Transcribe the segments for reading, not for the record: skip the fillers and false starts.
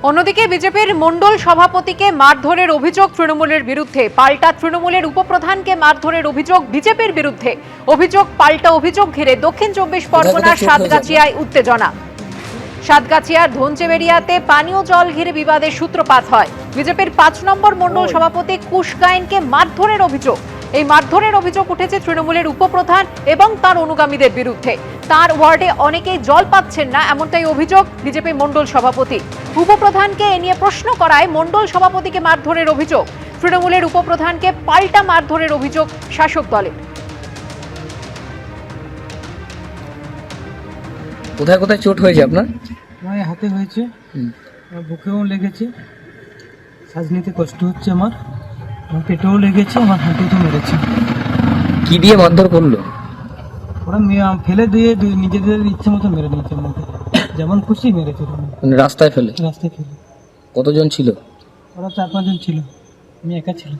অন্যদিকে বিজেপির মণ্ডল সভাপতিকে মারধরের অভিযোগ তৃণমূলের বিরুদ্ধে, পাল্টা তৃণমূলের উপপ্রধানকে মারধরের অভিযোগ বিজেপির বিরুদ্ধে। অভিযোগ পাল্টা অভিযোগ ঘিরে দক্ষিণ 24 পরগনার সাতগাছিয়ায় উত্তেজনা। সাতগাছিয়ার ধনচেবেড়িয়াতে পানীয় জল ঘিরে বিবাদের সূত্রপাত হয়। বিজেপির 5 নম্বর মণ্ডল সভাপতি কুশ গায়েনকে মারধরের অভিযোগ। এই মারধরের অভিযোগ উঠেছে তৃণমূলের উপপ্রধান এবং তার অনুগামীদের বিরুদ্ধে। তার ওয়ার্ডে অনেকেই জল পাচ্ছেন না, এমনটাই অভিযোগ বিজেপি মণ্ডল সভাপতি। উপপ্রধানকে এ নিয়ে প্রশ্ন করায় মণ্ডল সভাপতিকে মারধরের অভিযোগ। তৃণমূলের উপপ্রধানকে পাল্টা মারধরের অভিযোগ শাসক দলের। কোথায় কোথায় চোট হয়েছে আপনার? আমার হাতে হয়েছে, বুকেও লেগেছে, শ্বাস নিতে কষ্ট হচ্ছে আমার পেটেও লেগেছে, আমার হাঁটুতে মেরেছে। কি দিয়ে মারধর করলো? ওরা ফেলে দিয়ে নিজেদের ইচ্ছে মতো মেরে নিয়েছে, আমাকে যেমন খুশি মেরেছে। মানে রাস্তায় ফেলে? রাস্তায় ফেলে। কতজন ছিল? ওরা 4-5 জন ছিল, আমি একা ছিলাম।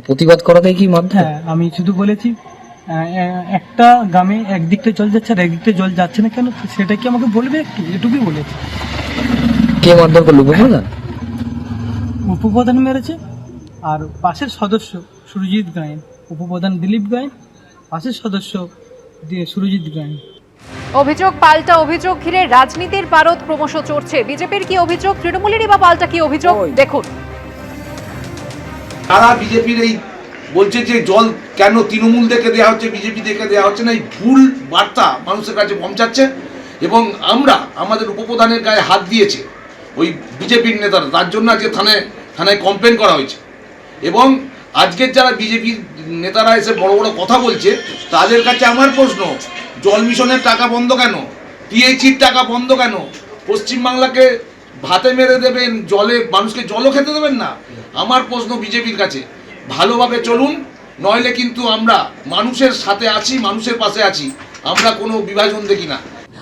প্রতিবাদ করাতেই কি মারধর? হ্যাঁ, আমি শুধু বলেছি একটা গ্রামে একদিকটা জল যাচ্ছে আর একদিকটা জল যাচ্ছে না কেন, সেটা কি আমাকে বলবে একটু, এটুকুই বলেছি। কে মারধর করলো? উপপ্রধান? উপপ্রধান মেরেছে, আর পাশের সদস্য সুরজিৎ গায়েন, উপপ্রধান দিলীপ গায়েন, পাশের সদস্য সুরজিৎ গায়েন। অভিযোগ পাল্টা অভিযোগ ঘিরে রাজনীতির পারদ ক্রমশ চড়ছে। বিজেপির কি অভিযোগ, তৃণমূলেরই বা পাল্টা কি অভিযোগ, দেখুন। তারা বিজেপির এই বলছে যে জল কেন তৃণমূল থেকে দেওয়া হচ্ছে, বিজেপি থেকে দেওয়া হচ্ছে না, এই ভুল বার্তা মানুষের কাছে পৌঁছাচ্ছে। এবং আমরা আমাদের উপপ্রধানের গায়ে হাত দিয়েছে ওই বিজেপির নেতারা, তার জন্য আজকে থানায় কমপ্লেন করা হয়েছে। এবং আজকের যারা বিজেপির নেতারা এসে বড় বড় কথা বলছে, তাদের কাছে আমার প্রশ্ন, জল মিশনের টাকা বন্ধ কেন? টিএইচির টাকা বন্ধ কেন? পশ্চিমবাংলাকে ভাতে মেরে দেবেন, জলে মানুষকে জলও খেতে দেবেন না। আমার প্রশ্ন বিজেপির কাছে, ভালোভাবে চলুন, নইলে কিন্তু আমরা মানুষের সাথে আছি, মানুষের পাশে আছি, আমরা কোনো বিভাজন দেখি না।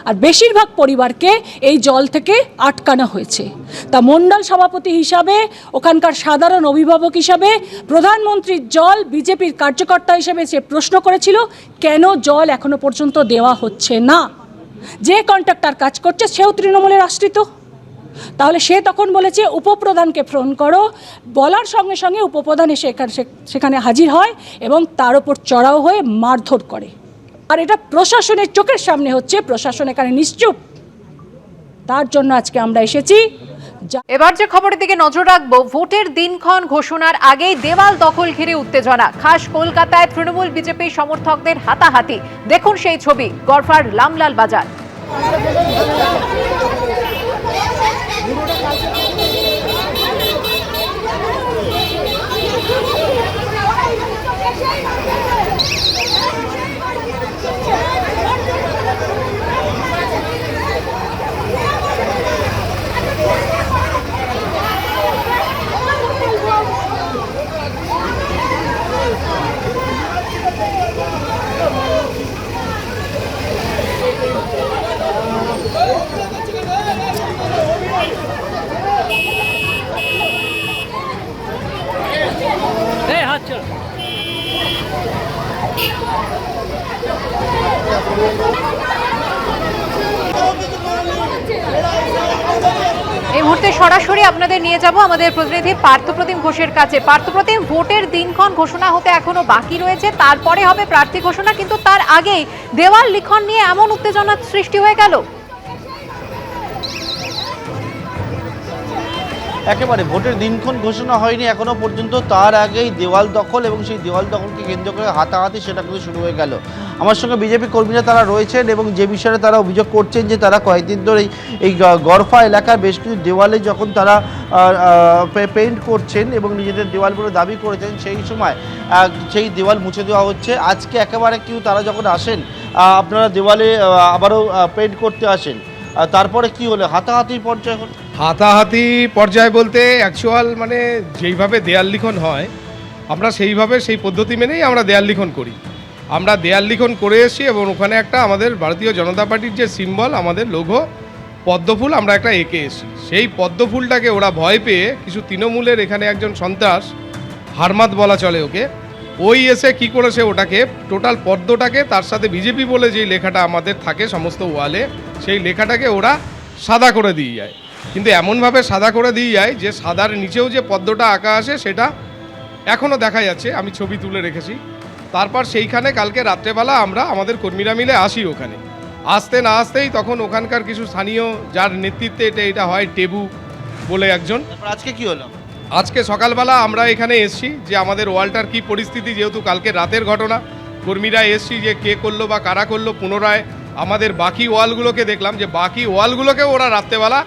আর বেশিরভাগ পরিবারকে এই জল থেকে আটকানো হয়েছে। তা মণ্ডল সভাপতি হিসাবে, ওখানকার সাধারণ অভিভাবক হিসাবে, প্রধানমন্ত্রীর জল বিজেপির কার্যকর্তা হিসেবে সে প্রশ্ন করেছিল কেন জল এখনো পর্যন্ত দেওয়া হচ্ছে না। যে কন্ট্রাক্টর কাজ করছে সেও তৃণমূলের আশ্রিত। তাহলে সে তখন বলেছে উপপ্রধানকে ফোন করো, বলার সঙ্গে সঙ্গে উপপ্রধান এসে সেখানে হাজির হয় এবং তার ওপর চড়াও হয়ে মারধর করে। আর এটা প্রশাসনের চোখের সামনে হচ্ছে, প্রশাসন এখানে নিশ্চুপ। তার জন্য আজকে আমরা এসেছি। এবার যে খবরের দিকে নজর রাখবো, ভোটের দিনক্ষণ ঘোষণার আগেই দেওয়াল দখল ঘিরে উত্তেজনা। খাস কলকাতায় তৃণমূল বিজেপি সমর্থকদের হাতাহাতি। দেখুন সেই ছবি, গড়ফার লামলাল বাজার। এই মুহূর্তে সরাসরি আপনাদের নিয়ে যাব আমাদের প্রতিনিধি পার্থপ্রতিম ঘোষের কাছে। পার্থপ্রতিম, ভোটের দিনক্ষণ ঘোষণা হতে এখনো বাকি রয়েছে, তারপরে হবে প্রার্থী ঘোষণা, কিন্তু তার আগেই দেওয়াল লিখন নিয়ে এমন উত্তেজনার সৃষ্টি হয়ে গেল। একেবারে ভোটের দিনক্ষণ ঘোষণা হয়নি এখনো পর্যন্ত, তার আগেই দেওয়াল দখল এবং সেই দেওয়াল দখলকে কেন্দ্র করে হাতাহাতি সেটা কিন্তু শুরু হয়ে গেল। আমার সঙ্গে বিজেপি কর্মীরা তারা রয়েছেন এবং যে বিষয়ে তারা অভিযোগ করছেন যে তারা কয়েকদিন ধরে এই গড়ফা এলাকায় বেশ কিছু দেওয়ালে যখন তারা পেইন্ট করছেন এবং নিজেদের দেওয়াল বলে দাবি করেছেন, সেই সময় সেই দেওয়াল মুছে দেওয়া হচ্ছে। আজকে একেবারে কেউ তারা যখন আসেন, আপনারা দেওয়ালে আবারও পেইন্ট করতে আসেন, তারপরে কি হলো? হাতাহাতির পর্যায়ে হল। হাতাহাতি পর্যায়ে বলতে অ্যাকচুয়াল মানে যেইভাবে দেয়াল লিখন হয়, আমরা সেইভাবে সেই পদ্ধতি মেনেই আমরা দেয়াল লিখন করি। আমরা দেয়াল লিখন করে এসেছি এবং ওখানে একটা আমাদের ভারতীয় জনতা পার্টির যে সিম্বল, আমাদের লোগো পদ্মফুল, আমরা একটা এঁকে এসেছি। সেই পদ্মফুলটাকে ওরা ভয় পেয়ে কিছু তৃণমূলের এখানে একজন সন্ত্রাস, হারমাত বলা চলে ওকে, ওই এসে কি করেছে, ওটাকে টোটাল পদ্মটাকে তার সাথে বিজেপি বলে যেই লেখাটা আমাদের থাকে সমস্ত ওয়ালে, সেই লেখাটাকে ওরা সাদা করে দিয়ে যায়। কিন্তু এমনভাবে সাদা করে দিয়ে যায় যে সাদার নিচেও যে পদ্মটা আঁকা আসে সেটা এখনও দেখা যাচ্ছে, আমি ছবি তুলে রেখেছি। তারপর সেইখানে কালকে রাত্রেবেলা আমরা আমাদের কর্মীরা মিলে আসি ওখানে। আসতে না আসতেই তখন ওখানকার কিছু স্থানীয়, যার নেতৃত্বে এটা হয় টেবু বলে একজন, তারপর আজকে কি হলো? আজকে সকালবেলা আমরা এখানে এসছি যে আমাদের ওয়ালটার কি পরিস্থিতি, যেহেতু কালকে রাতের ঘটনা, কর্মীরা এসছি যে কে করলো বা কারা করলো। পুনরায় আমাদের বাকি ওয়ালগুলোকে দেখলাম যে বাকি ওয়ালগুলোকেও ওরা রাত্রেবেলা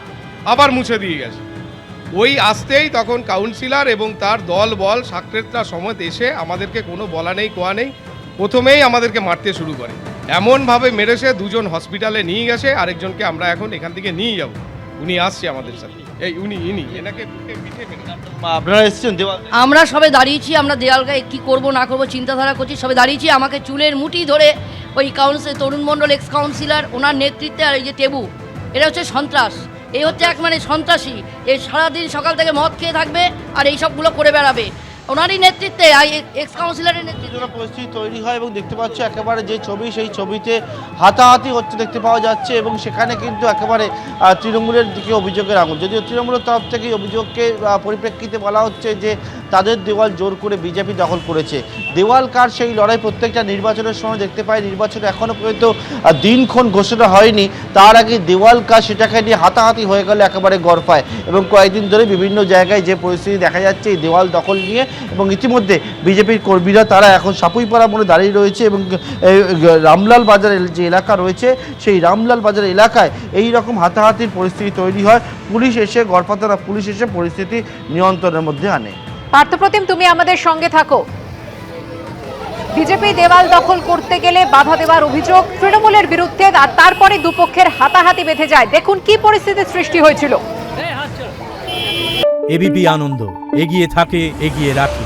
আবার মুছে দিয়ে গেছে। ওই আসতেই তখন কাউন্সিলর এবং তার দল বল সাকরেতরা সমেত এসে আমাদেরকে কোনো বলা নেই কোয়া নেই, প্রথমেই আমাদেরকে মারতে শুরু করে। এমনভাবে মেরেছে, দুজন হসপিটালে নিয়ে গেছে, আরেকজনকে আমরা এখন এখান থেকে নিয়ে যাব। উনি আসছে আমাদের সাথে, ইনি এনাকে বুকে পিঠে মেরেছে। আপনারা এসেছেন দেওয়াল? আমরা সবে দাঁড়িয়েছি, আমরা দেয়াল গায়ে কী করবো না করবো চিন্তাধারা করছি, সবে দাঁড়িয়েছি। আমাকে চুলের মুঠি ধরে ওই তরুণ মণ্ডল এক্স কাউন্সিলর, ওনার নেতৃত্বে, আর এই যে টেবু, এরা হচ্ছে সন্ত্রাস। এই হচ্ছে এক মানে সন্ত্রাসী। এই সারাদিন সকাল থেকে মদ খেয়ে থাকবে আর এই সবগুলো করে বেড়াবে, ওনারই নেতৃত্বে, এক্স কাউন্সিলরের নেতৃত্বে। পরিস্থিতি তৈরি হয় এবং দেখতে পাচ্ছ একেবারে যে ছবি, সেই ছবিতে হাতাহাতি হচ্ছে দেখতে পাওয়া যাচ্ছে এবং সেখানে কিন্তু একেবারে তৃণমূলের দিকে অভিযোগের আঙুল। যদিও তৃণমূলের তরফ থেকে অভিযোগকে পরিপ্রেক্ষিতে বলা হচ্ছে যে তাদের দেওয়াল জোর করে বিজেপি দখল করেছে। দেওয়াল কার সেই লড়াই প্রত্যেকটা নির্বাচনের সময় দেখতে পাই। নির্বাচনে এখনও পর্যন্ত দিনক্ষণ ঘোষণা হয়নি, তার আগে দেওয়াল কার সেটাকে নিয়ে হাতাহাতি হয়ে গেল একেবারে গড়ফায়। এবং কয়েকদিন ধরে বিভিন্ন জায়গায় যে পরিস্থিতি দেখা যাচ্ছে এই দেওয়াল দখল নিয়ে, এবং ইতিমধ্যে বিজেপির কর্মীরা তারা এখন সাপুইপাড়া মোড়ে দাঁড়িয়ে রয়েছে এবং রামলাল বাজারের যে এলাকা রয়েছে সেই রামলাল বাজার এলাকায় এই রকম হাতাহাতির পরিস্থিতি তৈরি হয়। পুলিশ এসে গড়পাতারা পুলিশ এসে পরিস্থিতি নিয়ন্ত্রণের মধ্যে আনে। পার্থপ্রতিম, তুমি আমাদের সঙ্গে থাকো। বিজেপি দেওয়াল দখল করতে গেলে বাধা দেওয়ার অভিযোগ তৃণমূলের বিরুদ্ধে, আর তারপরে দুপক্ষের হাতাহাতি বেঁধে যায়। দেখুন কি পরিস্থিতির সৃষ্টি হয়েছিল। এবিপি আনন্দ, এগিয়ে থাকে, এগিয়ে রাখে।